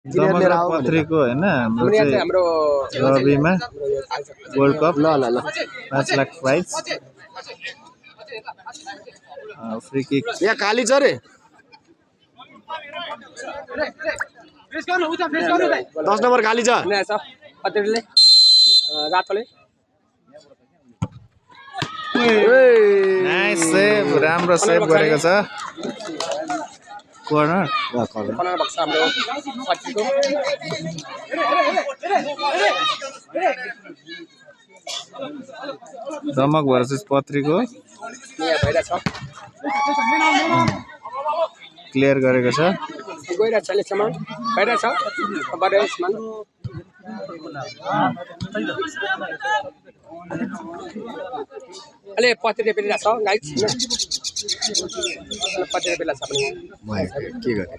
दमक र पत्रीको हैन हाम्रो रविमा वर्ल्ड कप ल ल ल 5 लाख प्राइज फ्री किक यहाँ काली छ रे 10 नम्बर खाली छ पत्रीले रातोले नाइस सेभ राम्रो सेभ गरेको छ कर्नर कर्नर बक्स हाम्रो पत्रीको दमक भर्सेस पत्रीको यहाँ भइरहेछ क्लियर गरेको छ गइरहेछ अहिलेसम्म भइरहेछ बढेसम्म अहिले पत्रीले पेलिरहेछ गाइस पत्रीले पेलिरहेछ पनि के गरे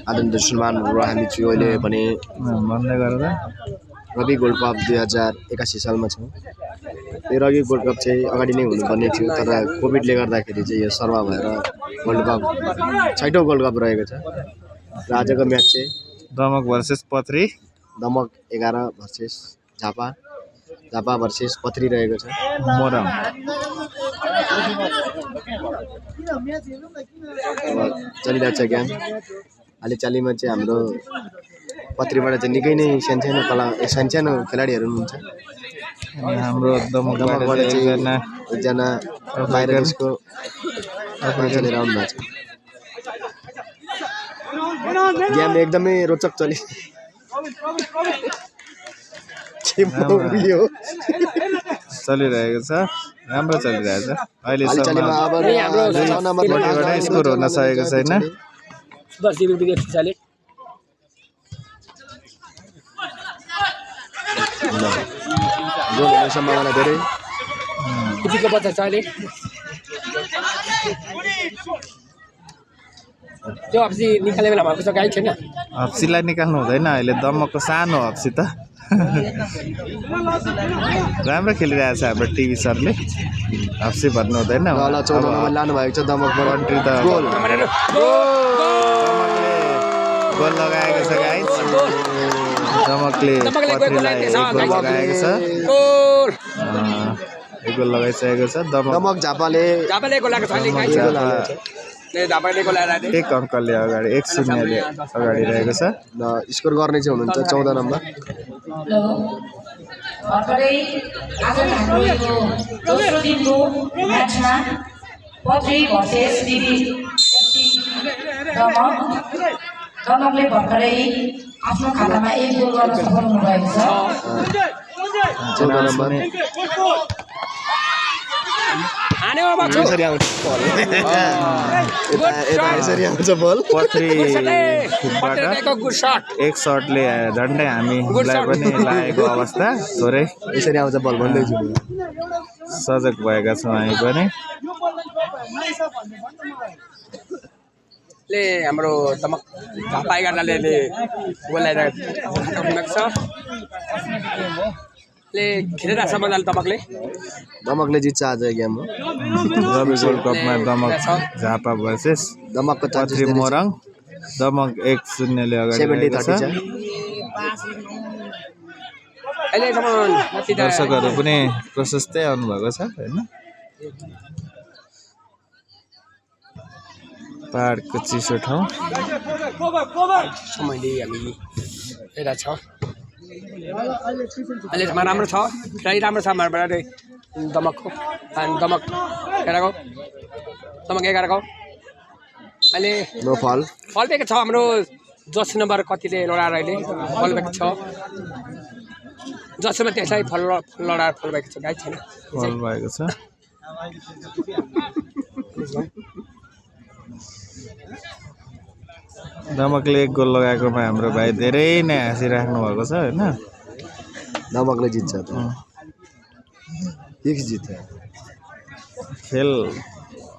आदरणीय सुनमानहरु हामी चाहिँ अहिले पनि भन्दै गर्दा रवि गोल्ड कप 2081 सालमा छौँ। यो रवि गोल्ड कप चाहिँ अगाडि नै हुनुपर्ने थियो तर कोभिडले गर्दाखेरि चाहिँ यो सर्वा भएर गोल्ड कप 6औं गोल्ड कप रहेको छ र आजको म्याच चाहिँ दमक भर्सेस पत्री दमक 11 भर्सेस झापा भर्सेस पत्री रहेको छ मोरङ चलिरहेको छ गेम अहिले चालीमा चाहिँ हाम्रो पत्रीबाट चाहिँ निकै नै सानसानो खेलाडीहरू हुनुहुन्छ हाम्रो दमकबाट चाहिँ एकजना बाहिर देशको खेलेर आउनु भएको छ गेम एकदमै रोचक चलिरहेको छ राम्रो चलिरहेको छ अहिलेसम्म स्कोर हुन सकेको छैन सम्भावना धेरै बच्चा छ अहिले त्यो हप्सी निकाल्ने बेला भएको छ गाई छैन हप्सीलाई निकाल्नु हुँदैन अहिले दमकको सानो हप्सी त राम्रो खेलिरहेको छ हाम्रो टिभी सरले हप्सी भन्नु हुँदैन लानु भएको छ दमकबाट कन्ट्री त गोल लगाएको छ गाइस दमकले पत्रीलाई गोल लगाएको छ एक गोल लगाइसकेको छ दमक झापाले गोल लगाएको छ एक अङ्कले अगाडि 1-0ले अगाडि रहेको छ र स्कोर गर्ने चाहिँ हुनुहुन्छ 14 नम्बर भर्खरै आज हाम्रो यो दोस्रो दिनको म्याचमा पत्री भर्सेस दिदी दमकले भर्खरै आफ्नो खातामा 1 गोल गर्न सफल हुनुभएको छ 14 नम्बर एक सर्टले झन्डै हामीलाई पनि लागेको अवस्था थोरै यसरी आउँछ बल भन्दैछु सजग भएका छौँ हामी पनि हाम्रो दमक झापा 11ले गोल लगाइरहेको छ खेलिरहेको छ मजाले दमकले जित्छ आज गेम हो रवि गोल्ड कपमा दमक झापा भर्सेस दमकको पत्री मोरङ दमक 1-0ले अगाडि रहेको छ दर्शकहरू पनि प्रशस्तै आउनुभएको छ होइन पहाडको चिसो ठाउँ समयले हामी हेरेर छ अहिलेसम्म राम्रो छ खेलाडी राम्रो छ हाम्रोबाट दमकको दमक 11को अहिले नो फल बेक छ हाम्रो 10 नम्बर कतिले लडाएर अहिले फल बेक छ 10 मा त्यसलाई फल लडाएर फल बेक छ गाई छैन फल भएको छ दमकले 1 गोल लगाएकोमा हाम्रो भाइ धेरै नै हाँसिराख्नु भएको छ होइन दमकले जित्छ त जित्छ खेल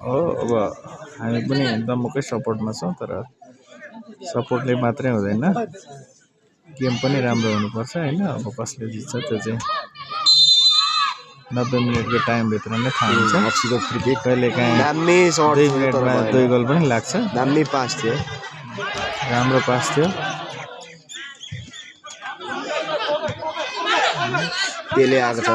हो अब हामी पनि दमककै सपोर्टमा छौँ तर सपोर्टले मात्रै हुँदैन गेम पनि राम्रो हुनुपर्छ होइन अब कसले जित्छ त्यो चाहिँ 90 मिनेटको टाइमभित्र नै थाहा हुन्छ अफसिको क्रिकेट कहिले काहीँ 2 मिनेटमा 2 गोल पनि लाग्छ दामी पास थियो राम्रो पास थियो। पेले आएको छ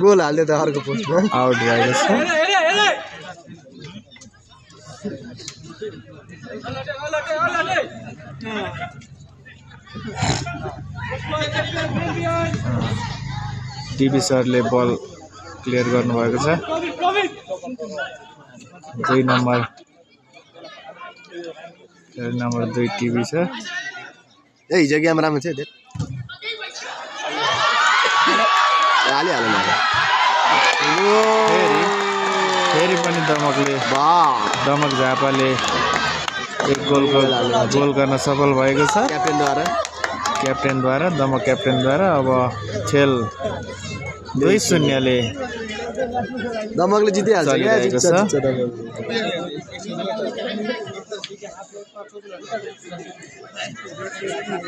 गोल हाल्यो त अर्को पोस्टमा। आउट भएको छ। टिभी सरले बल क्लियर गर्नुभएको छ। 2 नम्बर 2 टिभी छ। ए हिजो गेम राम्रो थियो त्यो हालिहाल्नु फेरि पनि दमक झापाले एक गोल गर्न सफल भएको छ क्याप्टेनद्वारा दमक क्याप्टेनद्वारा। अब खेल 2-0 दमकले जितिहाल्छ चलिरहेको छ।